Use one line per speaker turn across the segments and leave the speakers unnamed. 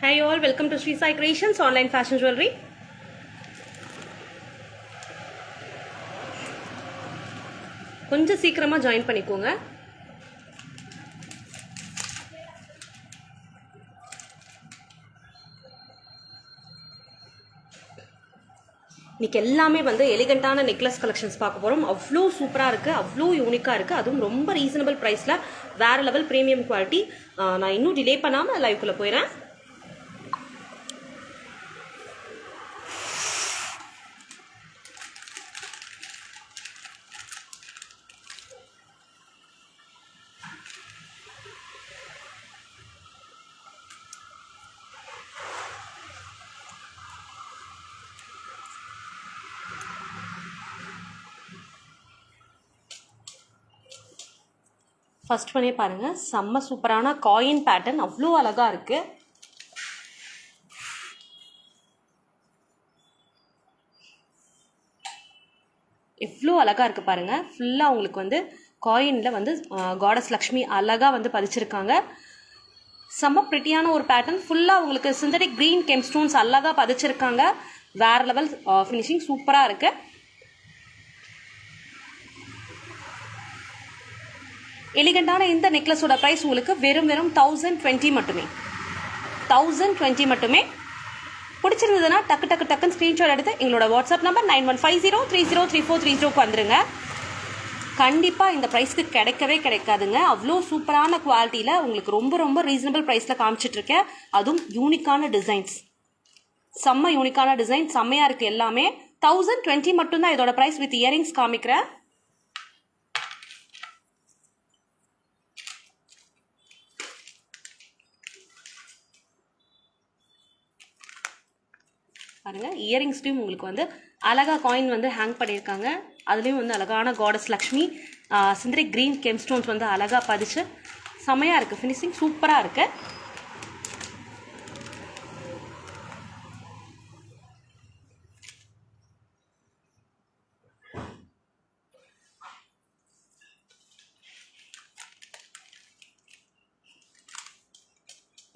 Hi all, welcome to Sri Sai Creations online fashion jewelry. கொஞ்சம் சீக்கிரமா join பண்ணிக்கோங்க. இன்னைக்கு எல்லாமே வந்து எலிகண்டான நெக்லஸ் கலெக்ஷன்ஸ் பார்க்க போறோம். அவ்வளோ சூப்பரா இருக்கு, அவ்வளோ யூனிக்கா இருக்கு. அதுவும் ரொம்ப ரீசனபிள் பிரைஸ்ல வேற லெவல் பிரீமியம் குவாலிட்டி. நான் இன்னும் டிலே பண்ணாம லைவ்க்குள்ள போயிறேன். ஃபர்ஸ்ட் பண்ணே பாருங்க, செம்ம சூப்பரான காயின் பேட்டர்ன், அவ்வளோ அழகா இருக்கு. எவ்வளோ அழகா இருக்கு பாருங்க. ஃபுல்லா உங்களுக்கு வந்து காயின்ல வந்து காடஸ் லக்ஷ்மி அழகா வந்து பதிச்சிருக்காங்க. செம்ம பிரிட்டியான ஒரு பேட்டர்ன். ஃபுல்லா உங்களுக்கு சிந்தட்டிக் கிரீன் கெம் ஸ்டோன்ஸ் அழகா பதிச்சிருக்காங்க. வேற லெவல் ஃபினிஷிங் சூப்பரா இருக்கு. எலிகண்டான இந்த நெக்லஸோட பிரைஸ் உங்களுக்கு வெறும் 1020 மட்டுமே. 1020 மட்டுமே. பிடிச்சிருந்ததுன்னா டக்குன்னு ஸ்கிரீன்ஷாட் எடுத்து எங்களோட வாட்ஸ்அப் நம்பர் 9150303430க்கு வந்துருங்க. கண்டிப்பா இந்த பிரைஸ்க்கு கிடைக்கவே கிடைக்காதுங்க. அவ்வளோ சூப்பரான குவாலிட்டியில உங்களுக்கு ரொம்ப ரீசனபிள் பிரைஸ்ல காமிச்சிட்டு இருக்கேன். அதுவும் யூனிக்கான டிசைன்ஸ், செம்ம யூனிக்கான டிசைன், செம்மையா இருக்கு எல்லாமே. 1020 மட்டும்தான் இதோட பிரைஸ். வித் இயரிங்ஸ் காமிக்கிறேன். பாருங்க, இயரிங்ஸ்லையும் உங்களுக்கு வந்து அழகா காயின் வந்து ஹேங் பண்ணியிருக்காங்க. அதுலேயும் வந்து அழகான goddess Lakshmi synthetic green gem stones வந்து அழகா பதிச்சு செமையா இருக்கு. ஃபினிஷிங் சூப்பரா இருக்கு.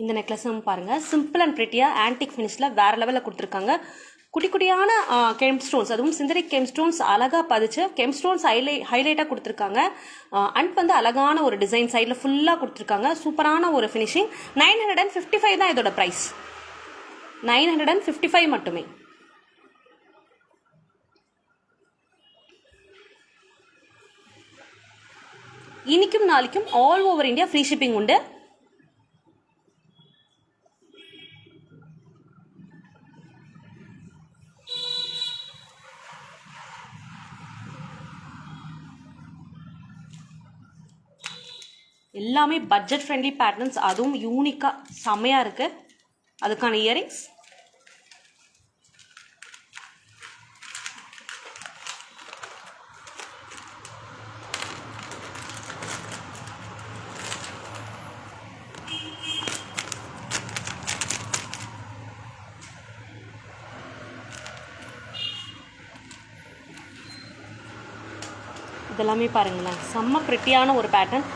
இந்த நெக்லஸும் பாருங்க, சிம்பிள் அண்ட் பிரிட்டியா ஆன்டிக் ஃபினிஷ்ல வேற லெவலில் கொடுத்துருக்காங்க. குட்டியான கெம் ஸ்டோன்ஸ், அதுவும் சிந்தரிக் கெம் ஸ்டோன்ஸ் அழகா பதிச்சு கெம் ஸ்டோன்ஸ் ஹைலைட்டா கொடுத்துருக்காங்க. அண்ட் வந்து அழகான ஒரு டிசைன் சைடில் ஃபுல்லா கொடுத்துருக்காங்க. சூப்பரான ஒரு ஃபினிஷிங். 955 தான் இதோட பிரைஸ். 955 மட்டுமே. இன்னைக்கும் நாளைக்கும் all over India free shipping உண்டு. எல்லாமே பட்ஜெட் ஃப்ரெண்ட்லி பேட்டர்ன்ஸ், அதுவும் யூனிக்கா செம்மையா இருக்கு. அதுக்கான இயரிங்ஸ் இதெல்லாமே பாருங்களேன், செம்ம பிரிட்டியான ஒரு பேட்டர்ன்.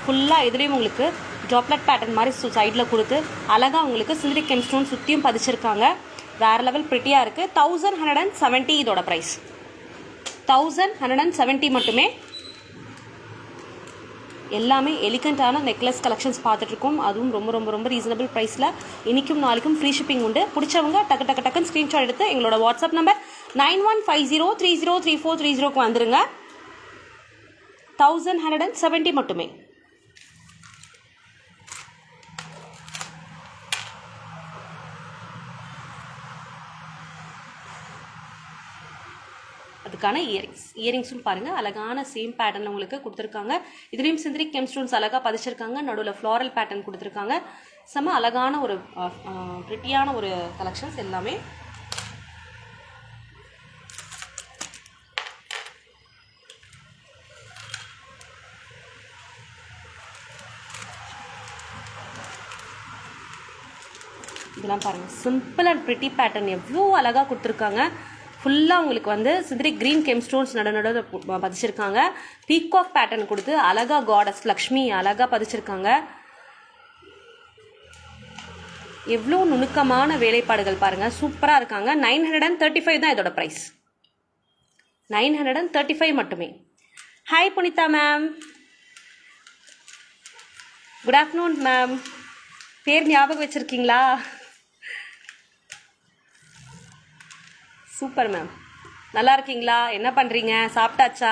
ஃபுல்லாக இதுலேயும் உங்களுக்கு ட்ராப்லெட் பேட்டர்ன் மாதிரி சைடில் கொடுத்து அழகாக உங்களுக்கு சிந்தரிக் கெம் ஸ்டோன் சுற்றியும் பதிச்சிருக்காங்க. வேறு லெவல் பிரிட்டியாக இருக்குது. 1170 இதோட ப்ரைஸ். 1170 மட்டுமே. எல்லாமே எலிகண்டான நெக்லஸ் கலெக்ஷன்ஸ் பார்த்துட்ருக்கோம். அதுவும் ரொம்ப ரொம்ப ரொம்ப ரீசனபிள் ப்ரைஸில். இன்றைக்கும் நாளைக்கும் ஃப்ரீ ஷிப்பிங் உண்டு. பிடிச்சவங்க டக்குன்னு ஸ்க்ரீன்ஷாட் எடுத்து எங்களோட வாட்ஸ்அப் நம்பர் 9150303430 வந்துருங்க. 1170 மட்டுமே. அதுக்கான இயரிங்ஸும் பாருங்கள், அழகான சேம் பேட்டர்ன் உங்களுக்கு கொடுத்துருக்காங்க. இதுலேயும் சிந்தரிக் கெம் ஸ்டோன்ஸ் அழகாக பதிச்சிருக்காங்க. நடுவில் ஃப்ளாரல் பேட்டர்ன் கொடுத்துருக்காங்க. செம்ம அழகான ஒரு பிரிட்டியான ஒரு கலெக்ஷன்ஸ் எல்லாமே. இதெல்லாம் பாருங்கள், சிம்பிள் அண்ட் ப்ரிட்டி பேட்டர்ன் எவ்வளோ அழகாக கொடுத்துருக்காங்க. ஃபுல்லாக உங்களுக்கு வந்து சிந்தரிக் க்ரீன் கெம் ஸ்டோன்ஸ் நடு பதிச்சிருக்காங்க. பீகாக் பேட்டர்ன் கொடுத்து அழகாக காடஸ் லக்ஷ்மி அழகாக பதிச்சிருக்காங்க. எவ்வளோ நுணுக்கமான வேலைப்பாடுகள் பாருங்கள், சூப்பராக இருக்காங்க. 935 தான் இதோட ப்ரைஸ். 935 மட்டுமே. Hi Punitha ma'am, good afternoon ma'am. பேர் ஞாபகம் வச்சுருக்கீங்களா? சூப்பர் மேம், நல்லா இருக்கீங்களா? என்ன பண்ணுறீங்க? சாப்பிட்டாச்சா?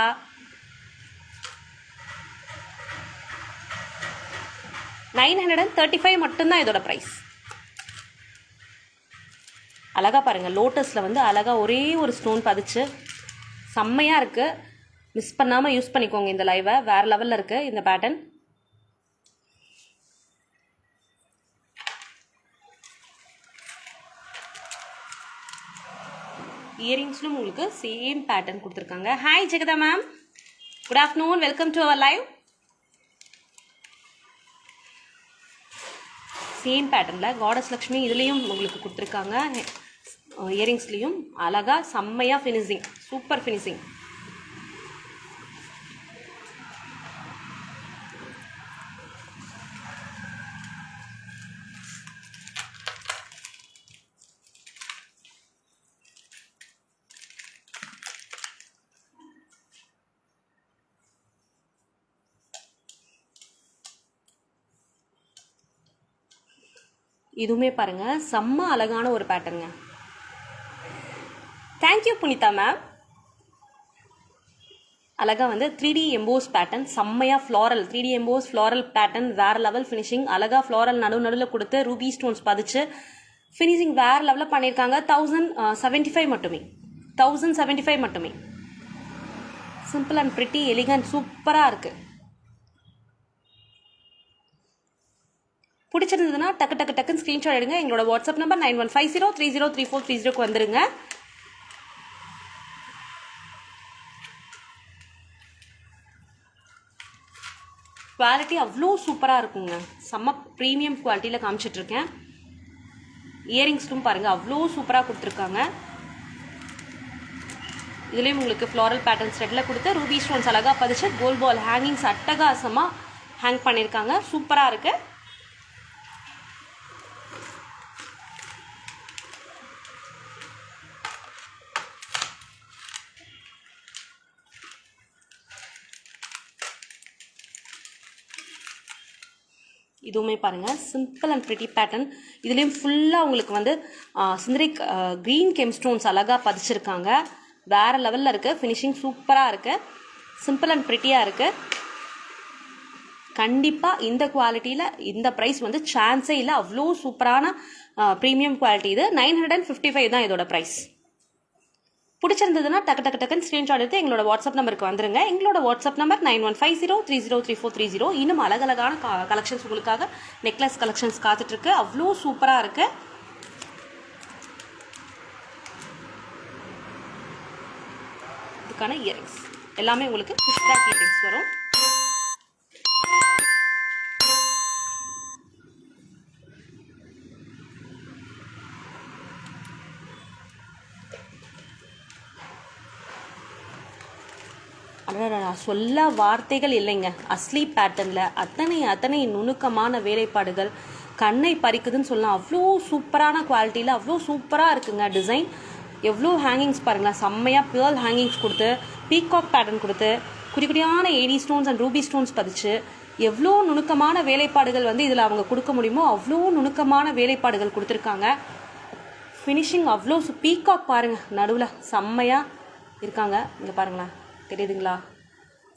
$935 மட்டும்தான் இதோட ப்ரைஸ். அழகாக பாருங்கள், லோட்டஸில் வந்து அழகாக ஒரே ஒரு ஸ்டோன் பதிச்சு செம்மையாக இருக்குது. மிஸ் பண்ணாமல் யூஸ் பண்ணிக்கோங்க இந்த லைவை. வேறு லெவலில் இருக்குது இந்த பேட்டர்ன். இயரிங்ஸ்லும் உங்களுக்கு சேம் பேட்டர்ன் கொடுத்துருக்காங்க. Hi Jagatha ma'am, good afternoon, welcome to our live. Same பேட்டர்னில் காடஸ் லக்ஷ்மி இதுலேயும் உங்களுக்கு கொடுத்துருக்காங்க. இயரிங்ஸ்லேயும் அழகாக செம்மையாக ஃபினிஷிங், சூப்பர் ஃபினிஷிங். இதுவுமே பாருங்கள், செம்ம அழகான ஒரு பேட்டர்னுங்க. Thank you Punitha ma'am. அழகாக வந்து 3D எம்போஸ் பேட்டர்ன், செம்மையாக floral 3D EMBOSS floral pattern, வேறு லெவல் ஃபினிஷிங். அழகாக ஃப்ளாரல் நடுவில் கொடுத்து ரூபி ஸ்டோன்ஸ் பதிச்சு ஃபினிஷிங் வேறு லெவலில் பண்ணியிருக்காங்க. 1075 மட்டுமே. 1075 மட்டுமே. சிம்பிள் அண்ட் ப்ரிட்டி எலிகன்ட், சூப்பராக இருக்குது. பிடிச்சிருந்ததுன்னா டக்குன்னு ஸ்க்ரீன்ஷாட் எடுங்க. எங்களோட வாட்ஸ்அப் நம்பர் 9150303430 வந்துருங்க. குவாலிட்டி அவ்வளோ சூப்பராக இருக்குங்க. செம்ம ப்ரீமியம் குவாலிட்டியில் காமிச்சிட்ருக்கேன். இயரிங்ஸ்டும் பாருங்கள், அவ்வளோ சூப்பராக கொடுத்துருக்காங்க. இதுலேயும் உங்களுக்கு ஃப்ளாரல் பேட்டர்ன் ஸ்டெட்டில் கொடுத்து ரூபி ஸ்டோன்ஸ் அழகாக பதிச்சு கோல்ட் பால் ஹேங்கிங்ஸ் அட்டகாசமாக ஹேங் பண்ணியிருக்காங்க. சூப்பராக இருக்குது. இதுவுமே பாருங்கள், சிம்பிள் அண்ட் ப்ரிட்டி பேட்டர்ன். இதுலேயும் ஃபுல்லாக உங்களுக்கு வந்து சிந்தரிக் க்ரீன் கெம் ஸ்டோன்ஸ் அழகாக பதிச்சிருக்காங்க. வேறு லெவலில் இருக்குது. ஃபினிஷிங் சூப்பராக இருக்குது. சிம்பிள் அண்ட் ப்ரிட்டியாக இருக்குது. கண்டிப்பாக இந்த குவாலிட்டியில் இந்த ப்ரைஸ் வந்து சான்ஸே இல்லை. அவ்வளோ சூப்பரான ப்ரீமியம் குவாலிட்டி இது. 955 தான் இதோட ப்ரைஸ். பிடிச்சிருந்ததுன்னா டக்குன்னு ஸ்க்ரீன்ஷாட் எடுத்து எங்களோட வாட்ஸ்அப் நம்பருக்கு வந்துருங்க. எங்களோட வாட்ஸ்அப் நம்பர் 9150303430. இன்னும் அழகழகான கலெக்ஷன்ஸ் உங்களுக்காக நெக்லஸ் கலெக்ஷன்ஸ் காத்துட்ருக்கு. அவ்வளோ சூப்பராக இருக்குது. இதுக்கான இயரிங்ஸ் எல்லாமே உங்களுக்கு புஷ் பேக் இயரிங்ஸ் வரும். சொல்ல வார்த்தைகள் இல்லைங்க. அஸ்லி பேட்டர்னில் அத்தனை நுணுக்கமான வேலைப்பாடுகள் கண்ணை பறிக்குதுன்னு சொல்லலாம். அவ்வளோ சூப்பரான குவாலிட்டியில் அவ்வளோ சூப்பராக இருக்குங்க. டிசைன் எவ்வளோ ஹேங்கிங்ஸ் பாருங்களேன், செம்மையாக பியர்ல் ஹேங்கிங்ஸ் கொடுத்து பீகாக் பேட்டர்ன் கொடுத்து குட்டியான AD stones and ruby stones பதிச்சு எவ்வளோ நுணுக்கமான வேலைப்பாடுகள் வந்து இதில் அவங்க கொடுக்க முடியுமோ அவ்வளோ நுணுக்கமான வேலைப்பாடுகள் கொடுத்துருக்காங்க. ஃபினிஷிங் அவ்வளோ பீகாக் பாருங்கள், நடுவில் செம்மையாக இருக்காங்க. இங்கே பாருங்களேன், தெரியுதுங்களா?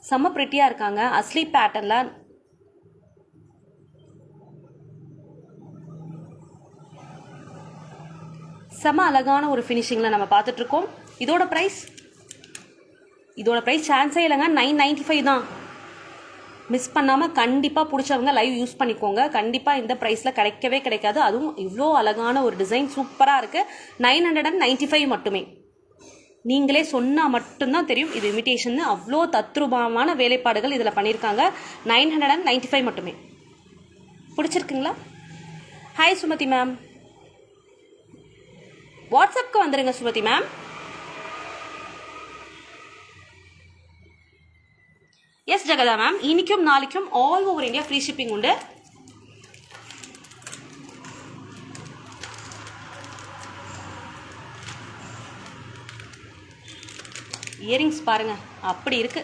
செம்ம ப்ரிட்டியாக இருக்காங்க. அஸ்லி பேட்டர்னில் செம்ம அழகான ஒரு ஃபினிஷிங்கில் நம்ம பார்த்துட்ருக்கோம். இதோட ப்ரைஸ் சான்ஸே இல்லைங்க, 995 தான். மிஸ் பண்ணாமல் கண்டிப்பாக பிடிச்சவங்க லைவ் யூஸ் பண்ணிக்கோங்க. கண்டிப்பாக இந்த ப்ரைஸில் கிடைக்கவே கிடைக்காது. அதுவும் இவ்வளோ அழகான ஒரு டிசைன் சூப்பராக இருக்குது. 995 மட்டுமே. நீங்களே சொன்னால் மட்டும்தான் தெரியும் இது இமிட்டேஷன். அவ்வளோ தத்ரூபமான வேலைப்பாடுகள் இதில் பண்ணியிருக்காங்க. 995 மட்டுமே. பிடிச்சிருக்குங்களா? ஹாய் சுமதி மேம், வாட்ஸ்அப்க்கு வந்துடுங்க சுமதி மேம். எஸ் ஜெகதா மேம், இன்னைக்கும் நாளைக்கும் all over India free shipping உண்டு. இயரிங்ஸ் பாருங்க, அப்படி இருக்கு,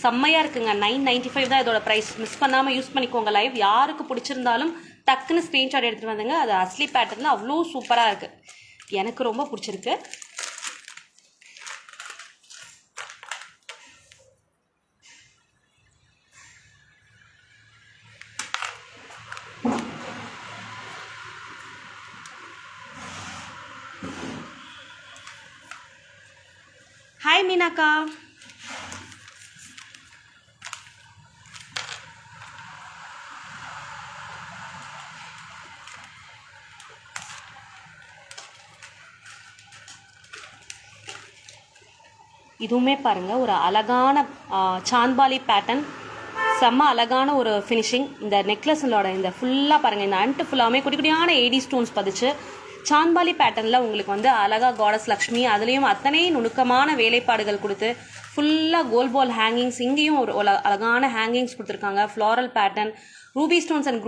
செம்மையா இருக்குங்க. 995 தான் இதோட ப்ரைஸ். மிஸ் பண்ணாமல் யூஸ் பண்ணிக்கோங்க. லைவ் யாருக்கு பிடிச்சிருந்தாலும் டக்குன்னு ஸ்க்ரீன்ஷாட் எடுத்துகிட்டு வந்துங்க. அது அஸ்லி பேட்டர்னில் அவ்வளோ சூப்பராக இருக்குது. எனக்கு ரொம்ப பிடிச்சிருக்கு. ஹாய் மீனாக்கா, இதுவுமே பாருங்கள் ஒரு அழகான சாந்த்பாலி பேட்டர்ன், செம்ம அழகான ஒரு ஃபினிஷிங். இந்த நெக்லஸோட இந்த ஃபுல்லாக பாருங்கள், இந்த அன்ட்டு ஃபுல்லாமே குட்டி குட்டியான ஏடி ஸ்டோன்ஸ் பதிச்சு சாந்த்பாலி பேட்டர்னில் உங்களுக்கு வந்து அழகாக காடஸ் லக்ஷ்மி, அதுலேயும் அத்தனை நுணுக்கமான வேலைப்பாடுகள் கொடுத்து ஃபுல்லாக கோல் பால் ஹேங்கிங்ஸ், இங்கேயும் ஒரு அழகான ஹேங்கிங்ஸ் கொடுத்துருக்காங்க. Floral pattern, Ruby stones and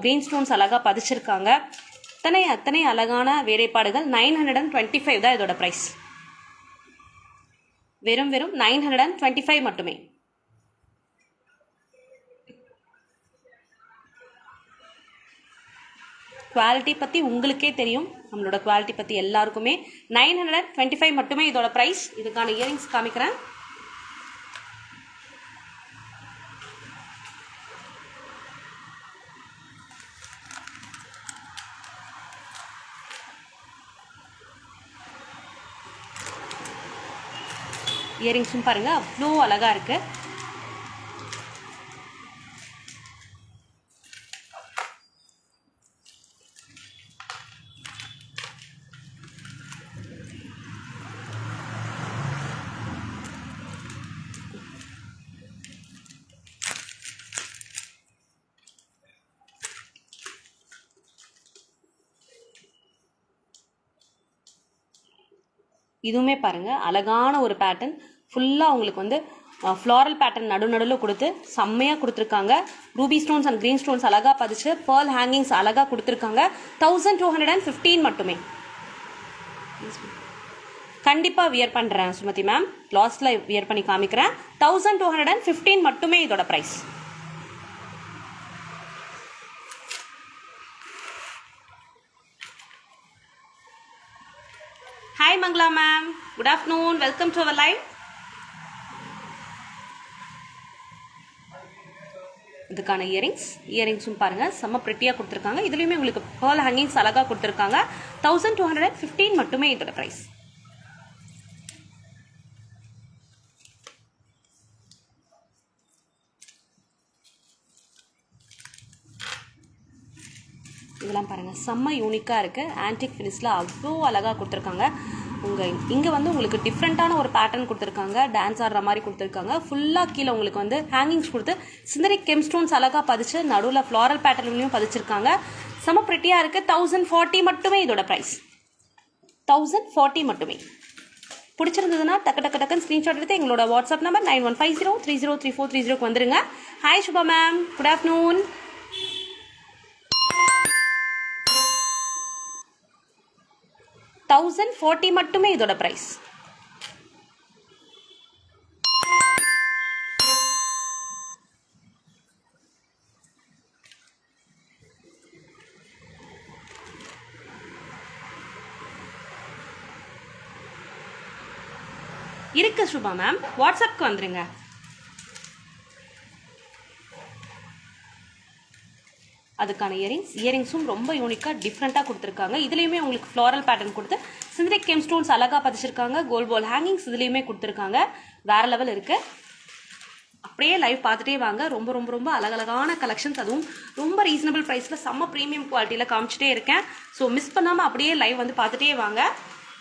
green stones அழகாக பதிச்சிருக்காங்க. அத்தனை அழகான வேலைப்பாடுகள். 925 தான் இதோட ப்ரைஸ். வெறும் 925 மட்டுமே. குவாலிட்டி பற்றி உங்களுக்கே தெரியும், நம்மளோட குவாலிட்டி பற்றி எல்லாருக்குமே. 925 மட்டுமே இதோட ப்ரைஸ். இதுக்கான இயரிங்ஸ் காமிக்கிறேன். இயரிங்ஸும் பாருங்கள் அவ்வளோ அழகாக இருக்குது. இதுவுமே பாருங்கள் அழகான ஒரு பேட்டர்ன். ஃபுல்லாக உங்களுக்கு வந்து ஃப்ளாரல் பேட்டர்ன் நடுவில் கொடுத்து செம்மையாக கொடுத்துருக்காங்க. Ruby stones and green stones அழகாக பதிச்சு பேர்ல் ஹேங்கிங்ஸ் அழகாக கொடுத்துருக்காங்க. 1215 மட்டுமே. கண்டிப்பாக வியர் பண்ணுறேன் சுமதி மேம், லாஸ்ட்டில் வியர் பண்ணி காமிக்கிறேன். 1215 மட்டுமே இதோட price. Hi Mangla ma'am, good afternoon, welcome to our live. இதுக்கான இயரிங்ஸும் பாருங்கள் செம்ம ப்ரிட்டியாக கொடுத்துருக்காங்க. இதுலேயுமே உங்களுக்கு பேர்ல் ஹேங்கிங்ஸ் அழகாக கொடுத்துருக்காங்க. 1215 மட்டுமே இதோட ப்ரைஸ். இதெல்லாம் பாருங்கள் செம்ம யூனிக்காக இருக்குது. ஆன்டிக் ஃபினிஷில் அவ்வளோ அழகாக கொடுத்துருக்காங்க. இங்கே வந்து உங்களுக்கு டிஃப்ரெண்ட்டான ஒரு பேட்டர்ன் கொடுத்துருக்காங்க. டான்ஸ் ஆடுற மாதிரி கொடுத்துருக்காங்க. ஃபுல்லாக கீழே உங்களுக்கு வந்து ஹேங்கிங்ஸ் கொடுத்து சிந்தரிக் கெம் ஸ்டோன்ஸ் அழகாக பதிச்சு நடுவில் ஃப்ளாரல் பேட்டர்ன்லையும் பதிச்சிருக்காங்க. செம்ம ப்ரிட்டியாக இருக்குது. 1040 மட்டுமே இதோட ப்ரைஸ். 1040 மட்டுமே. பிடிச்சிருந்ததுன்னா டக்குன்னு ஸ்க்ரீன்ஷாட் எடுத்து எங்களோட வாட்ஸ்அப் நம்பர் 9150303430 வந்துருங்க. Hi Subha ma'am, good afternoon. 1040 மட்டுமே இதோட பிரைஸ். இருக்கு சுபா மேம், வாட்ஸ்அப்க்கு வந்துருங்க. அதுக்கான இயரிங்ஸும் ரொம்ப யூனிக்காக டிஃப்ரெண்ட்டாக கொடுத்துருக்காங்க. இதுலேயுமே உங்களுக்கு ஃப்ளாரல் பேட்டர்ன் கொடுத்து சிந்தட்டிக் கெம் ஸ்டோன்ஸ் அழகாக பதிச்சிருக்காங்க. கோல்ட் பால் ஹேங்கிங்ஸ் இதுலேயுமே கொடுத்துருக்காங்க. வேறு லெவல் இருக்குது. அப்படியே லைவ் பார்த்துட்டே வாங்க. ரொம்ப ரொம்ப ரொம்ப அழகழகான கலெக்ஷன்ஸ், அதுவும் ரொம்ப ரீசனபிள் ப்ரைஸில் செம்ம ப்ரீமியம் குவாலிட்டியில் காமிச்சிட்டே இருக்கேன். ஸோ மிஸ் பண்ணாமல் அப்படியே லைவ் வந்து பார்த்துட்டே வாங்க.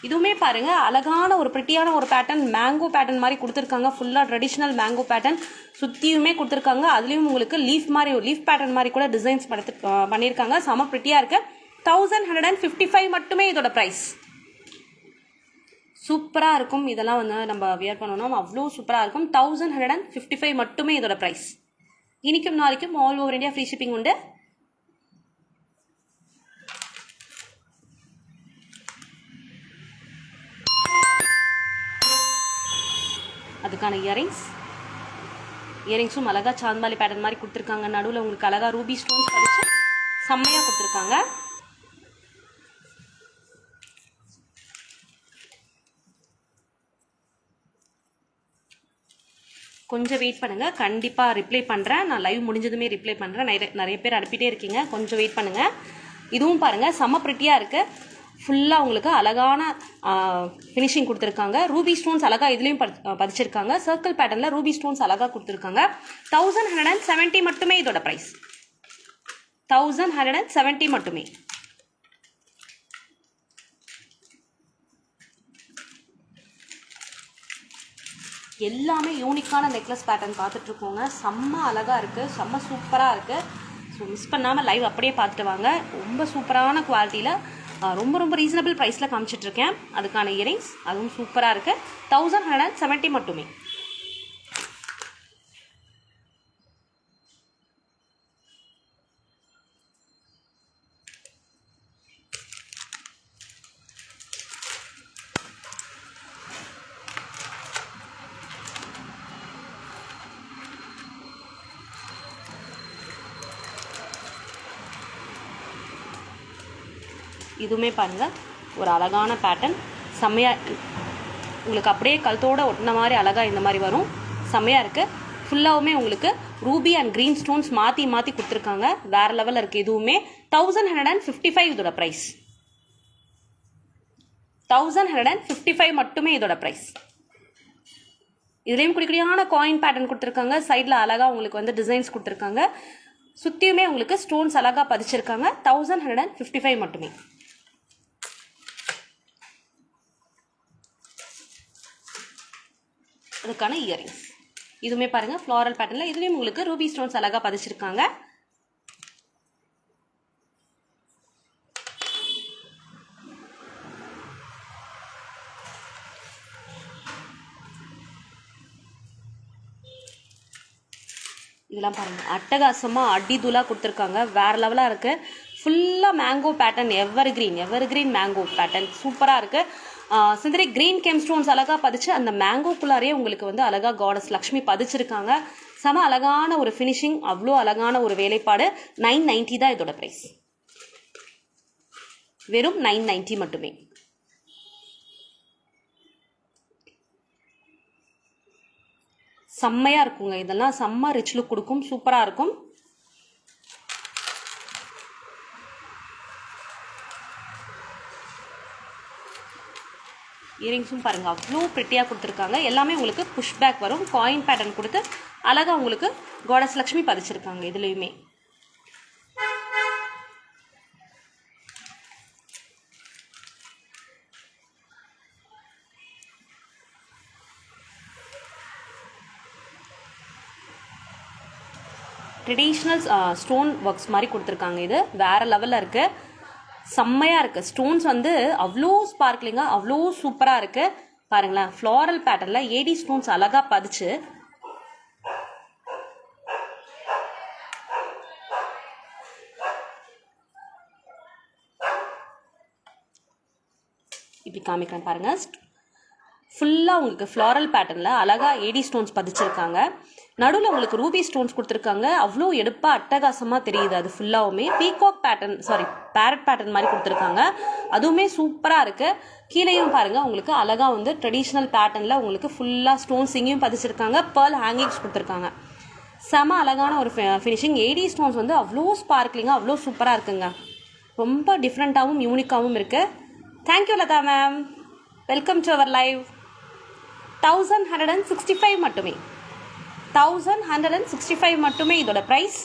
இதுவுமே பாருங்கள், அழகான ஒரு ப்ரிட்டியான ஒரு பேட்டர்ன், மேங்கோ பேட்டர்ன் மாதிரி கொடுத்துருக்காங்க. ஃபுல்லாக ட்ரெடிஷ்னல் மேங்கோ பேட்டர்ன் சுற்றியுமே கொடுத்துருக்காங்க. அதுலேயும் உங்களுக்கு லீஃப் பேட்டர்ன் மாதிரி கூட டிசைன்ஸ் பண்ணியிருக்காங்க. செம ப்ரிட்டியாக இருக்குது. 1155 மட்டுமே இதோட ப்ரைஸ். சூப்பராக இருக்கும். இதெல்லாம் வந்து நம்ம வியர் பண்ணணும், அவ்வளோ சூப்பராக இருக்கும். 1155 மட்டுமே இதோட ப்ரைஸ். இன்றைக்கும் நாளைக்கும் all over India free shipping உண்டு. அதுக்கான இயரிங்ஸும் அழகாக சாந்த்மாலி பேட்டர்ன் மாதிரி கொடுத்துருக்காங்க. நடுவில் உங்களுக்கு அழகாக ரூபி ஸ்டோன்ஸ் பதிச்சு செம்மையாக கொடுத்துருக்காங்க. கொஞ்சம் வெயிட் பண்ணுங்கள், கண்டிப்பாக ரிப்ளை பண்ணுறேன். நான் லைவ் முடிஞ்சதுமே ரிப்ளை பண்ணுறேன். நிறைய பேர் அனுப்பிட்டே இருக்கீங்க, கொஞ்சம் வெயிட் பண்ணுங்கள். இதுவும் பாருங்கள், செம்ம ப்ரிட்டியாக இருக்குது. ஃபுல்லாக உங்களுக்கு அழகான ஃபினிஷிங் கொடுத்துருக்காங்க. ரூபி ஸ்டோன்ஸ் அழகாக இதுலேயும் பதிச்சிருக்காங்க. சர்க்கிள் பேட்டர்னில் ரூபி ஸ்டோன்ஸ் அழகாக கொடுத்துருக்காங்க. 1170 மட்டுமே இதோட ப்ரைஸ். 1170 மட்டுமே. எல்லாமே யூனிக்கான நெக்லஸ் பேட்டர்ன் பார்த்துட்ருக்கோங்க. செம்ம அழகாக இருக்குது, செம்ம சூப்பராக இருக்குது. ஸோ மிஸ் பண்ணாமல் லைவ் அப்படியே பார்த்துட்டு வாங்க. ரொம்ப சூப்பரான குவாலிட்டியில் ரொம்ப ரொம்ப ரீசனபிள் ப்ரைஸில் காமிச்சிட்ருக்கேன். அதுக்கான இயரிங்ஸ் அதுவும் சூப்பராக இருக்குது. 1170 மட்டுமே. இதுவுமே பாருங்கள், ஒரு அழகான பேட்டர்ன், செம்மையாக உங்களுக்கு அப்படியே கழுத்தோடு ஒட்டின மாதிரி அழகாக இந்த மாதிரி வரும். செம்மையாக இருக்குது. ஃபுல்லாகவுமே உங்களுக்கு ரூபி அண்ட் க்ரீன் ஸ்டோன்ஸ் மாற்றி மாற்றி கொடுத்துருக்காங்க. வேறு லெவலில் இருக்குது. இதுவுமே 1155 இதோட ப்ரைஸ். 1155 மட்டுமே இதோட ப்ரைஸ். இதுலேயும் குடிக்கடியான காயின் பேட்டர்ன் கொடுத்துருக்காங்க. சைடில் அழகாக உங்களுக்கு வந்து டிசைன்ஸ் கொடுத்துருக்காங்க. சுற்றியுமே உங்களுக்கு ஸ்டோன்ஸ் அழகாக பதிச்சிருக்காங்க. 1155 மட்டுமே. அதுக்கான இயரிங்ஸ் இதுவுமே பாருங்கள், ஃப்ளாரல் பேட்டர்னில் இதுலேயும் உங்களுக்கு ரூபி ஸ்டோன்ஸ் அழகாக பதிச்சிருக்காங்க. இதெல்லாம் பாருங்கள், அட்டகாசமாக அடிதுலாக கொடுத்துருக்காங்க. வேறு லெவலாக இருக்குது. ஃபுல்லாக மேங்கோ பேட்டர்ன், எவர் கிரீன் மேங்கோ பேட்டர்ன் சூப்பராக இருக்குது. சிந்தரிக் கிரீன் கெம் ஸ்டோன்ஸ் அழகாக பதிச்சு அந்த மேங்கோக்குள்ளாரே உங்களுக்கு வந்து அழகாக காடஸ் லக்ஷ்மி பதிச்சிருக்காங்க. செம அழகான ஒரு ஃபினிஷிங், அவ்வளோ அழகான ஒரு வேலைப்பாடு. 990 தான் இதோட ப்ரைஸ். வெறும் 990 மட்டுமே. செம்மையாக இருக்குங்க. இதெல்லாம் செம்ம ரிச் லுக் கொடுக்கும், சூப்பராக இருக்கும். இயரிங்ஸும் பாருங்கள், அவ்வளோ ப்ரிட்டியாக கொடுத்துருக்காங்க. எல்லாமே உங்களுக்கு புஷ் பேக் வரும். காயின் பேட்டர்ன் கொடுத்து அழகாக உங்களுக்கு காடஸ் லக்ஷ்மி பதிச்சிருக்காங்க. இதுலேயுமே ட்ரெடிஷ்னல் ஸ்டோன் ஒர்க்ஸ் மாதிரி கொடுத்துருக்காங்க. இது வேறு லெவலில் இருக்குது. செம்மையாக இருக்குது. ஸ்டோன்ஸ் வந்து அவ்வளோ ஸ்பார்க்லிங்காக அவ்வளோ சூப்பராக இருக்குது. பாருங்களேன், ஃப்ளாரல் பேட்டர்னில் ஏடி ஸ்டோன்ஸ் அழகாக பதிச்சு இப்படி காமிக்கிறேன் பாருங்கள். ஃபுல்லாக உங்களுக்கு ஃப்ளாரல் பேட்டர்னில் அழகாக ஏடி ஸ்டோன்ஸ் பதிச்சிருக்காங்க. நடுவில் உங்களுக்கு ரூபி ஸ்டோன்ஸ் கொடுத்துருக்காங்க. அவ்வளோ எடுப்பாக அட்டகாசமாக தெரியுது. அது ஃபுல்லாகவுமே பீகாக் பேட்டர்ன் பேரட் பேட்டர்ன் மாதிரி கொடுத்துருக்காங்க. அதுவுமே சூப்பராக இருக்குது. கீழேயும் பாருங்கள் உங்களுக்கு அழகாக வந்து ட்ரெடிஷ்னல் பேட்டர்னில் உங்களுக்கு ஃபுல்லாக ஸ்டோன்ஸ் இங்கேயும் பதிச்சிருக்காங்க. பேர்ல் ஹேங்கிங்ஸ் கொடுத்துருக்காங்க. செம அழகான ஒரு ஃபினிஷிங். ஏடி ஸ்டோன்ஸ் வந்து அவ்வளோ ஸ்பார்க்லிங்காக அவ்வளோ சூப்பராக இருக்குங்க. ரொம்ப டிஃப்ரெண்ட்டாகவும் யூனிக்காகவும் இருக்குது. Thank you Latha ma'am. Welcome to our live. 1165 மட்டுமே. 1165 மட்டுமே இதோட ப்ரைஸ்.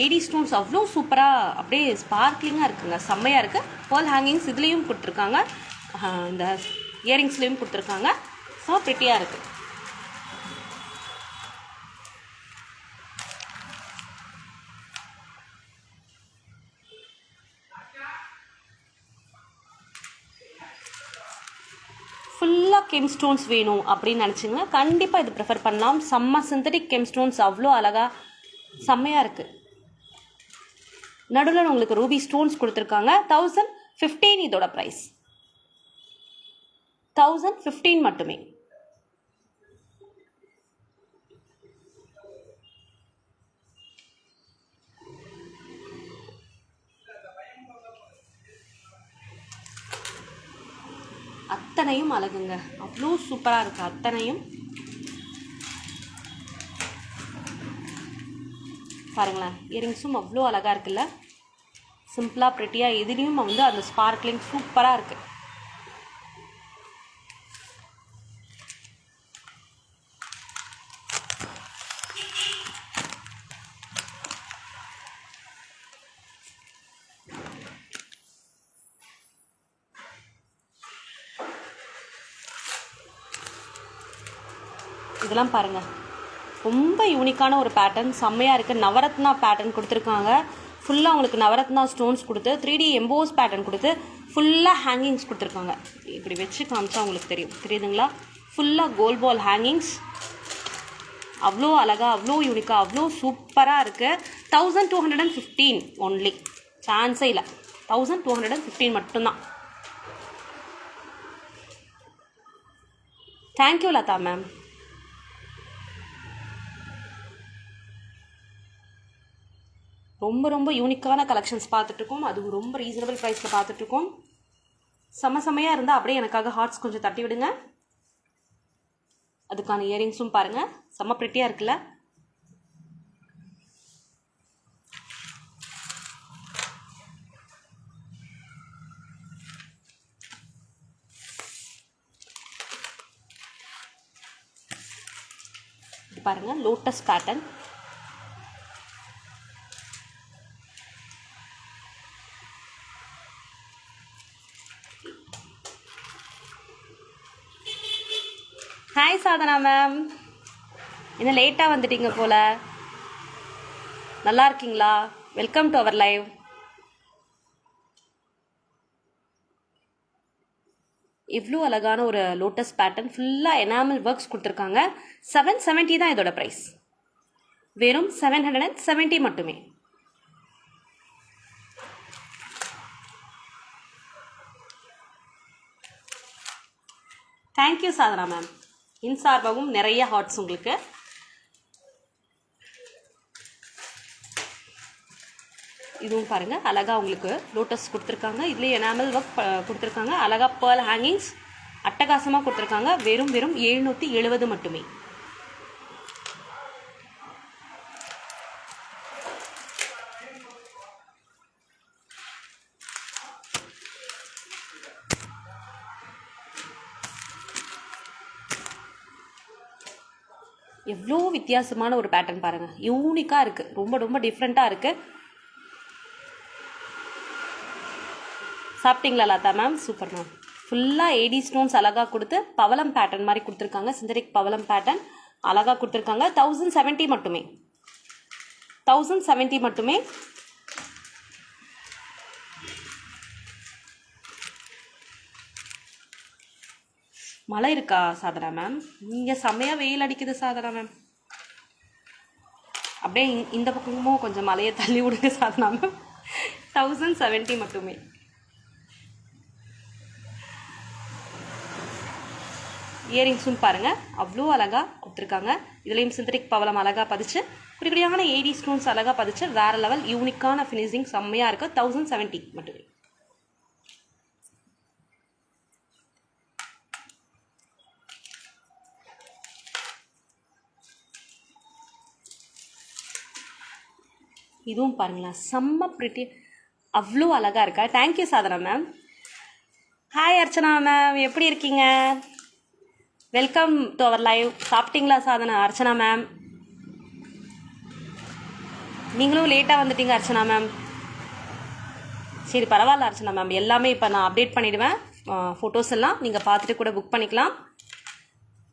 ஏடி ஸ்டோன்ஸ் அவ்வளோ சூப்பராக அப்படியே ஸ்பார்க்லிங்காக இருக்குங்க. செம்மையாக இருக்குது. பேர்ல் ஹேங்கிங்ஸ் இதுலேயும் கொடுத்துருக்காங்க. இந்த இயரிங்ஸ்லேயும் கொடுத்துருக்காங்க. ஸோ ப்ரிட்டியாக இருக்குது. ஃபுல்லாக கெம் ஸ்டோன்ஸ் வேணும் அப்படின்னு நினச்சிங்கன்னா கண்டிப்பாக இது ப்ரிஃபர் பண்ணலாம். செம்ம சிந்தட்டிக் கெம் ஸ்டோன்ஸ் அவ்வளோ அழகாக செம்மையாக இருக்குது. நடுவில் உங்களுக்கு ரூபி ஸ்டோன்ஸ் கொடுத்துருக்காங்க. 1015 இதோட ப்ரைஸ். 1015 மட்டுமே. அத்தனையும் அழகுங்க. அவ்வளோ சூப்பராக இருக்குது அத்தனையும். பாருங்களேன், இயரிங்ஸும் அவ்வளோ அழகாக இருக்குல்ல. சிம்பிளாக ப்ரிட்டியாக எதுலேயும் வந்து அந்த ஸ்பார்க்லிங் சூப்பராக இருக்குது. இதெல்லாம் பாருங்கள், ரொம்ப யூனிக்கான ஒரு பேட்டர்ன். செம்மையாக இருக்குது. நவரத்னா பேட்டர்ன் கொடுத்துருக்காங்க. ஃபுல்லாக உங்களுக்கு நவரத்னா ஸ்டோன்ஸ் கொடுத்து 3D எம்போஸ் பேட்டர்ன் கொடுத்து ஃபுல்லாக ஹேங்கிங்ஸ் கொடுத்துருக்காங்க. இப்படி வச்சு காமிச்சா உங்களுக்கு தெரியுதுங்களா? ஃபுல்லாக கோல் பால் ஹேங்கிங்ஸ். அவ்வளோ அழகாக, அவ்வளோ யூனிக்காக, அவ்வளோ சூப்பராக இருக்குது. 1215 ஒன்லி. சான்ஸே இல்லை. 1215 மட்டும்தான். Thank you Latha ma'am. ரொம்ப ரொம்ப யூனிக்கான கலெக்ஷன்ஸ் பார்த்துட்ருக்கோம். அதுவும் ரொம்ப ரீசனபிள் ப்ரைஸில் பார்த்துட்ருக்கோம். செம்மையாக இருந்தால் அப்படியே எனக்காக ஹார்ட்ஸ் கொஞ்சம் தட்டி விடுங்க. அதுக்கான இயரிங்ஸும் பாருங்கள், செம்ம ப்ரிட்டியாக இருக்குல்ல. இது பாருங்கள், lotus pattern. Hi Sadhana ma'am, என்ன லேட்டாக வந்துட்டீங்க போல். நல்லா இருக்கீங்களா? Welcome to our live. இவ்வளோ அழகான ஒரு லோட்டஸ் பேட்டர்ன் ஃபுல்லாக எனாமல் ஒர்க்ஸ் கொடுத்துருக்காங்க. 770 தான் இதோட ப்ரைஸ். வெறும் 770 மட்டுமே. Thank you Sadhana ma'am. இன்சார்பாகவும் நிறைய ஹார்ட்ஸ் உங்களுக்கு. இதுவும் பாருங்கள், அழகாக உங்களுக்கு லோட்டஸ் கொடுத்துருக்காங்க. இதுலேயே எனாமல் ஒர்க் கொடுத்துருக்காங்க. அழகாக பேர்ல் ஹேங்கிங்ஸ் அட்டகாசமாக கொடுத்துருக்காங்க. வெறும் 770 மட்டுமே. எவ்வளோ வித்தியாசமான ஒரு பேட்டர்ன் பாருங்கள். யூனிக்காக இருக்குது. ரொம்ப ரொம்ப டிஃப்ரெண்ட்டாக இருக்குது. சாப்பிட்டீங்களா லதா மேம்? Super ma'am. ஃபுல்லாக ஏடி ஸ்டோன்ஸ் அழகாக கொடுத்து பவளம் பேட்டர்ன் மாதிரி கொடுத்துருக்காங்க. சிந்தட்டிக் பவளம் பேட்டர்ன் அழகாக கொடுத்துருக்காங்க. 1070 மட்டுமே. 1070 மட்டுமே. மழை இருக்கா சாதனா மேம்? இங்கே செம்மையாக வெயில் அடிக்குது சாதனா மேம். அப்படியே இந்த பக்கமும் கொஞ்சம் மலையை தள்ளி விடுங்க சாதனா மேம். 1070 மட்டுமே. இயரிங்ஸும் பாருங்கள் அவ்வளோ அழகாக கொடுத்துருக்காங்க. இதுலேயும் சிந்தட்டிக் பவளம் அழகாக பதிச்சு குடிக்குடியான ஏடி ஸ்டோன்ஸ் அழகாக பதிச்சு வேறு லெவல் யூனிக்கான ஃபினிஷிங் செம்மையாக இருக்குது. 1070 மட்டுமே. இதுவும் பாருங்களேன் செம்ம ப்ரிட்டி, அவ்வளோ அழகாக இருக்கா. Thank you Sadhana ma'am. Hi Archana ma'am, எப்படி இருக்கீங்க? Welcome to our live. சாப்பிட்டீங்களா சாதனா? அர்ச்சனா மேம் நீங்களும் லேட்டாக வந்துட்டீங்க அர்ச்சனா மேம். சரி பரவாயில்ல அர்ச்சனா மேம், எல்லாமே இப்போ நான் அப்டேட் பண்ணிவிடுவேன். ஃபோட்டோஸ் எல்லாம் நீங்கள் பார்த்துட்டு கூட புக் பண்ணிக்கலாம்.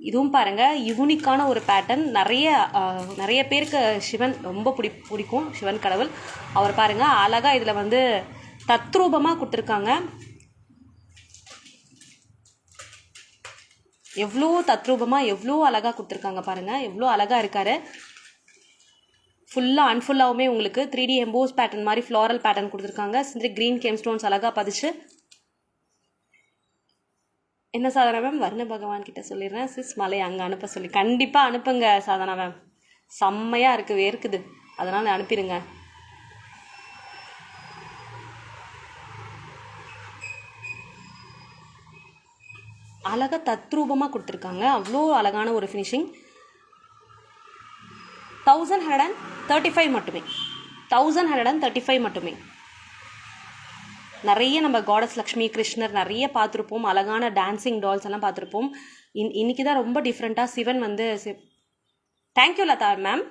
இதுவும் பாருங்கள் யூனிக்கான ஒரு பேட்டர்ன். நிறைய பேருக்கு சிவன் ரொம்ப பிடிக்கும். சிவன் கடவுள் அவர் பாருங்கள் அழகாக இதில் வந்து தத்ரூபமாக கொடுத்துருக்காங்க. எவ்வளோ தத்ரூபமாக எவ்வளோ அழகாக கொடுத்துருக்காங்க பாருங்கள், எவ்வளோ அழகாக இருக்கார். ஃபுல்லாக அன்ஃபுல்லாகவுமே உங்களுக்கு 3D எம்போஸ் பேட்டர்ன் மாதிரி ஃப்ளாரல் பேட்டர்ன் கொடுத்துருக்காங்க. சிந்தரிக் க்ரீன் கேம் ஸ்டோன்ஸ் அழகாக பதிச்சு. என்ன சாதனா மேம், வர்ண பகவான் கிட்ட சொல்லிடுறேன் சிஸ் மலை அங்கே அனுப்ப சொல்லி. கண்டிப்பாக அனுப்புங்க சாதனா மேம், செம்மையாக இருக்குது, வேர்க்குது, அதனால் அனுப்பிடுங்க. அழகாக தத்ரூபமாக கொடுத்துருக்காங்க, அவ்வளோ அழகான ஒரு ஃபினிஷிங். 1135 மட்டுமே. 1135 மட்டுமே. நிறைய நம்ம காடஸ் லக்ஷ்மி கிருஷ்ணர் நிறைய பார்த்துருப்போம், அழகான டான்ஸிங் டால்ஸ் எல்லாம் பார்த்துருப்போம். இன்னைக்கு தான் ரொம்ப டிஃப்ரெண்ட்டாக சிவன் வந்து. Thank you Latha ma'am.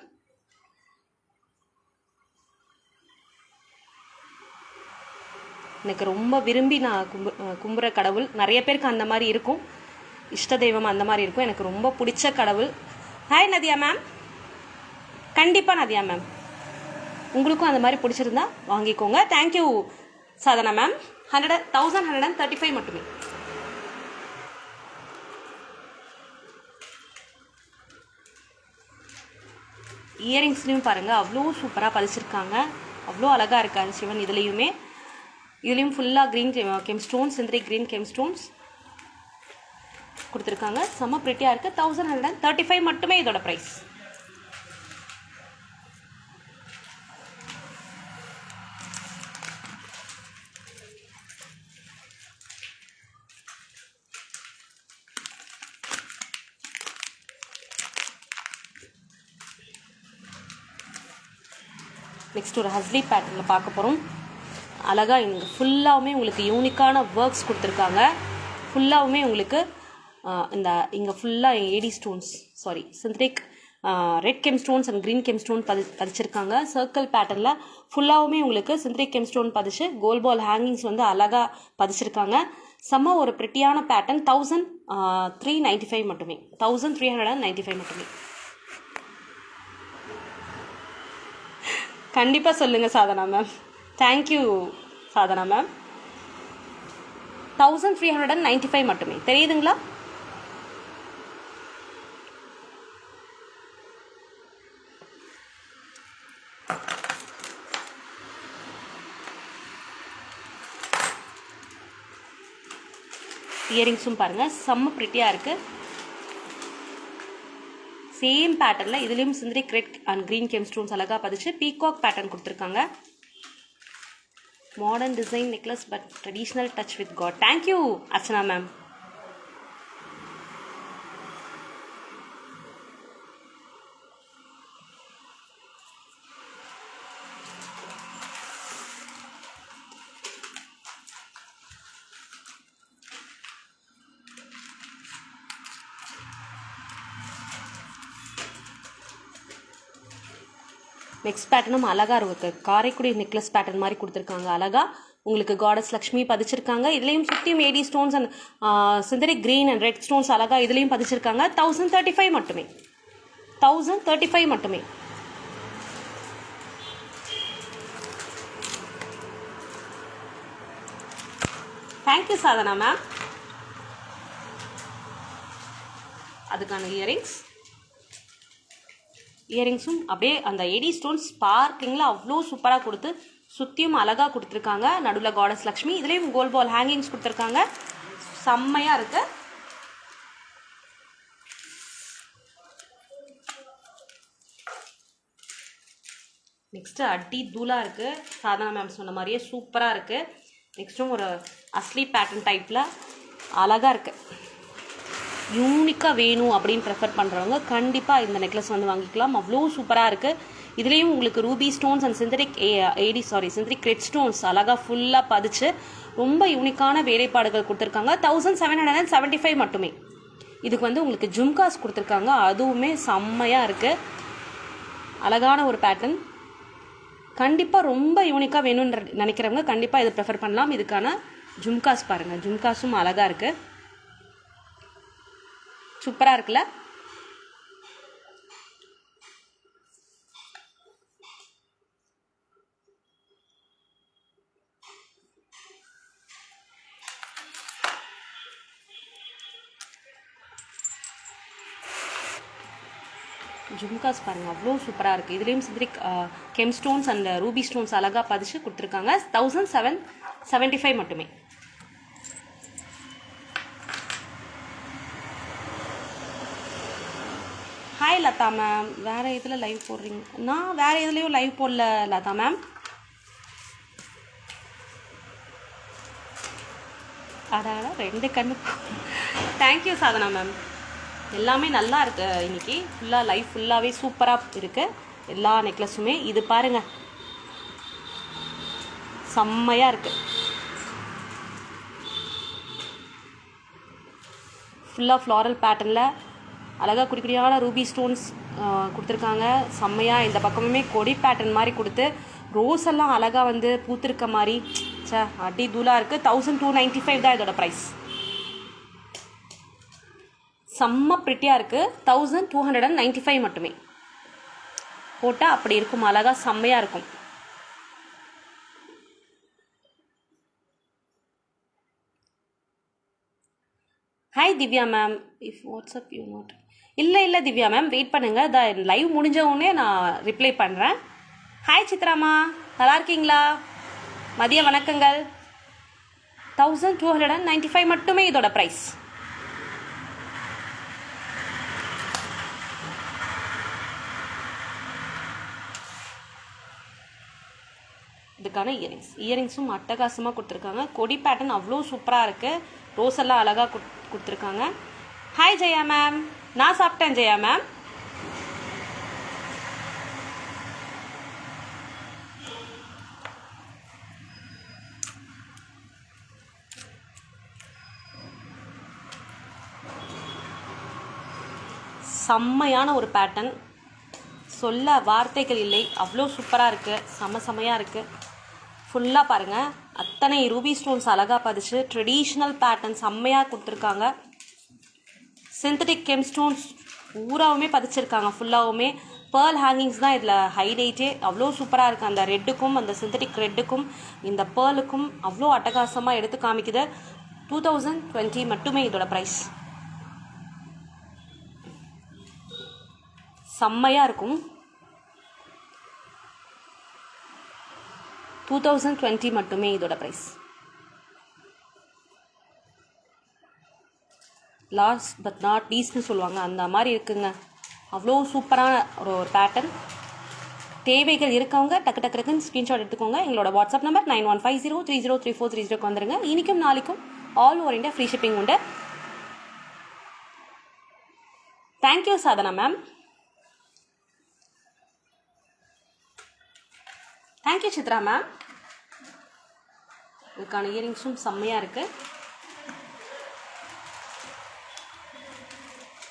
எனக்கு ரொம்ப விரும்பி நான் கும்புற கடவுள். நிறைய பேருக்கு அந்த மாதிரி இருக்கும், இஷ்ட தெய்வம் அந்த மாதிரி இருக்கும். எனக்கு ரொம்ப பிடிச்ச கடவுள். Hi Nadiya ma'am. கண்டிப்பாக நதியா மேம், உங்களுக்கும் அந்த மாதிரி பிடிச்சிருந்தா வாங்கிக்கோங்க. Thank you Sadhana ma'am. 1135 மட்டுமே. இயரிங்ஸ்லையும் பாருங்கள் அவ்வளோ சூப்பராக பதிச்சிருக்காங்க, அவ்வளோ அழகாக இருக்காது சிவன். இதுலேயும் ஃபுல்லாக green gem stones, synthetic green gem stones கொடுத்துருக்காங்க. செம்ம ப்ரிட்டியாக இருக்குது. 1135 மட்டுமே இதோட ப்ரைஸ். நெக்ஸ்ட் ஒரு ஹஸ்லி பேட்டர்னில் பார்க்க போகிறோம். அழகாக இங்கே ஃபுல்லாகவுமே உங்களுக்கு யூனிக்கான ஒர்க்ஸ் கொடுத்துருக்காங்க. ஃபுல்லாகவுமே உங்களுக்கு இங்கே ஃபுல்லாக AD stones, synthetic red gem stones and green gem stone பதிச்சிருக்காங்க. சர்க்கிள் பேட்டர்னில் ஃபுல்லாகவுமே உங்களுக்கு சிந்தரிக் கெம் ஸ்டோன் பதிச்சு கோல் பால் ஹேங்கிங்ஸ் வந்து அழகாக பதிச்சிருக்காங்க. செம்ம ஒரு ப்ரிட்டியான பேட்டர்ன். 1395 மட்டுமே. 1395 மட்டுமே. கண்டிப்பாக சொல்லுங்கள் Sadhana ma'am. Thank you Sadhana ma'am. 1395 மட்டுமே. தெரியுதுங்களா? இயரிங்ஸும் பாருங்கள் செம்ம ப்ரிட்டியாக இருக்குது. சேம் பேட்டர்னில் இதுலேயும் synthetic red and green gem stones அழகாக பதிச்சு பீகாக் பேட்டர்ன் கொடுத்துருக்காங்க. Modern design necklace but traditional touch with god. Thank you Archana ma'am. Next பேட்டர்னும் அழகாக இருக்குது. காரைக்குடி நெக்லஸ் பேட்டர்ன் மாதிரி கொடுத்துருக்காங்க. அழகாக உங்களுக்கு காடஸ் லக்ஷ்மி பதிச்சிருக்காங்க. இதுலேயும் சுற்றியும் AD stones and synthetic green and red stones அழகாக இதுலேயும் பதிச்சிருக்காங்க. 1035 மட்டுமே. 1035 மட்டுமே. Thank you Sadhana ma'am. அதுக்கான இயரிங்ஸ் இயரிங்ஸும் அப்படியே அந்த எடி ஸ்டோன் ஸ்பார்க்கிங்கில் அவ்வளோ சூப்பராக கொடுத்து சுற்றியும் அழகாக கொடுத்துருக்காங்க. நடுவில் காடஸ் லக்ஷ்மி, இதுலேயும் கோல்ட் பால் ஹேங்கிங்ஸ் கொடுத்துருக்காங்க. செம்மையாக இருக்குது. நெக்ஸ்ட்டு அடி தூளாக இருக்குது. சாதனா மேம் சொன்ன மாதிரியே சூப்பராக இருக்குது. நெக்ஸ்ட்டும் ஒரு அஸ்லி பேட்டர்ன் டைப்பில் அழகாக இருக்குது. யூனிக்காக வேணும் அப்படின்னு ப்ரிஃபர் பண்ணுறவங்க கண்டிப்பாக இந்த நெக்லஸ் வந்து வாங்கிக்கலாம். அவ்வளோ சூப்பராக இருக்குது. இதுலேயும் உங்களுக்கு Ruby stones and synthetic red stones அழகாக ஃபுல்லாக பதிச்சு ரொம்ப யூனிக்கான வேலைப்பாடுகள் கொடுத்துருக்காங்க. 1775 மட்டுமே. இதுக்கு வந்து உங்களுக்கு ஜும்காஸ் கொடுத்துருக்காங்க. அதுவுமே செம்மையாக இருக்குது. அழகான ஒரு பேட்டர்ன். கண்டிப்பாக ரொம்ப யூனிக்காக வேணும்னு நினைக்கிறவங்க கண்டிப்பாக இதை ப்ரிஃபர் பண்ணலாம். இதுக்கான ஜும்காஸ் பாருங்கள், ஜும்காஸும் அழகாக இருக்குது. சூப்பராக இருக்குல்ல? ஜும்காஸ் பாருங்கள், அவ்வளோ சூப்பராக இருக்குது. இதுலேயும் synthetic gem stones and ruby stones அழகாக பதிச்சு கொடுத்துருக்காங்க. 1775 மட்டுமே. ஹாய் லதா மேம், வேறு இதில் லைவ் போடுறீங்க? நான் வேறு எதுலேயும் லைவ் போடல லதா மேம். அடாடா 2 கண்ணு. Thank you Sadhana ma'am. எல்லாமே நல்லா இருக்கு. இன்னைக்கு ஃபுல்லாக லைஃப் ஃபுல்லாகவே சூப்பராக இருக்குது எல்லா நெக்லஸுமே. இது பாருங்கள், செம்மையாக இருக்குது. ஃபுல்லாக ஃப்ளாரல் பேட்டர்னில் அழகாக குடிக்குடியான ரூபி ஸ்டோன்ஸ் கொடுத்துருக்காங்க. செம்மையாக இந்த பக்கமுமே கொடி பேட்டர்ன் மாதிரி கொடுத்து ரோஸ் எல்லாம் அழகாக வந்து பூத்திருக்க மாதிரி அடி தூளாக இருக்குது. 1295 தான் இதோட ப்ரைஸ். செம்ம ப்ரிட்டியாக இருக்குது. 1295 மட்டுமே. போட்டால் அப்படி இருக்கும், அழகாக செம்மையாக இருக்கும். Hi Divya ma'am, if WhatsApp you not. இல்லை திவ்யா மேம், வெயிட் பண்ணுங்கள். லைவ் முடிஞ்சவுடனே நான் ரிப்ளை பண்ணுறேன். ஹாய் சித்ராமா, நல்லா இருக்கீங்களா? மதிய வணக்கங்கள். 1295 மட்டுமே இதோட ப்ரைஸ். இதுக்கான இயரிங்ஸும் அட்டகாசமாக கொடுத்துருக்காங்க. கொடி பேட்டர்ன் அவ்வளோ சூப்பராக இருக்குது. ரோஸ் எல்லாம் அழகாக கொடுத்துருக்காங்க. ஹாய் ஜெயா மேம், நான் சாப்பிட்டேன் ஜெயா மேம். செம்மையான ஒரு பேட்டர்ன், சொல்ல வார்த்தைகள் இல்லை, அவ்வளோ சூப்பராக இருக்குது. செம்மையாக இருக்குது. ஃபுல்லாக பாருங்கள், அத்தனை ரூபி ஸ்டோன்ஸ் அழகாக பதிச்சு ட்ரெடிஷ்னல் பேட்டர்ன் செம்மையாக கொடுத்துருக்காங்க. சிந்தட்டிக் கெம் ஸ்டோன்ஸ் பூராவுமே பதிச்சிருக்காங்க. ஃபுல்லாகவுமே பேர்ல் ஹேங்கிங்ஸ் தான் இதில் ஹைலைட்டே. அவ்வளோ சூப்பராக இருக்குது. அந்த ரெட்டுக்கும் அந்த சிந்தட்டிக் ரெட்டுக்கும் இந்த பேர்லுக்கும் அவ்வளோ அட்டகாசமாக எடுத்து காமிக்குது. 2020 மட்டுமே இதோட ப்ரைஸ். செம்மையாக இருக்கும். 2020 மட்டுமே இதோட ப்ரைஸ். லாஸ்ட் பட் நாட் லீஸ்ட்னு சொல்லுவாங்க, அந்த மாதிரி இருக்குங்க. அவ்வளோ சூப்பரான ஒரு பேட்டர்ன். தேவைகள் இருக்கவங்க டக்கு டக்குன்னு ஸ்க்ரீன்ஷாட் எடுத்துக்கோங்க. எங்களோட வாட்ஸ்அப் நம்பர் 9150303430 வந்துருங்க. இன்றைக்கும் நாளைக்கும் all over India free shipping உண்டு. Thank you Sadhana ma'am. Thank you Chitra ma'am. இதுக்கான இயரிங்ஸும் செம்மையாக இருக்குது.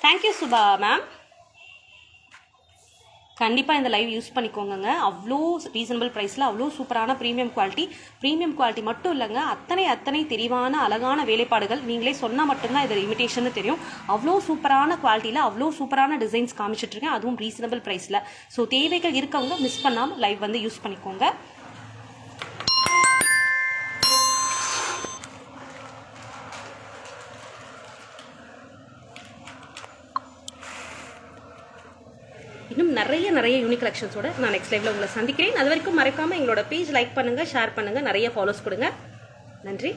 Thank you Subha ma'am. கண்டிப்பாக இந்த லைவ் யூஸ் பண்ணிக்கோங்க. அவ்வளோ ரீசனபிள் ப்ரைஸில் அவ்வளோ சூப்பரான ப்ரீமியம் குவாலிட்டி மட்டும் இல்லைங்க, அத்தனை தெளிவான அழகான வேலைப்பாடுகள். நீங்களே சொன்னால் மட்டும்தான் இது இமிடேஷன் தெரியும். அவ்வளோ சூப்பரான குவாலிட்டியில் அவ்வளோ சூப்பரான டிசைன்ஸ் காமிச்சிட்ருக்கேன், அதுவும் ரீசனபிள் ப்ரைஸில். ஸோ தேவைகள் இருக்கவங்க மிஸ் பண்ணாமல் லைவ் வந்து யூஸ் பண்ணிக்கோங்க. இன்னும் நிறைய யூனிக் கலெக்ஷன்ஸோட நான் நெக்ஸ்ட் லைவ்ல உங்களை சந்திக்கிறேன். அது வரைக்கும் மறக்காமல் எங்களோட பேஜ் லைக் பண்ணுங்கள், ஷேர் பண்ணுங்கள், நிறைய ஃபாலோஸ் கொடுங்க. நன்றி.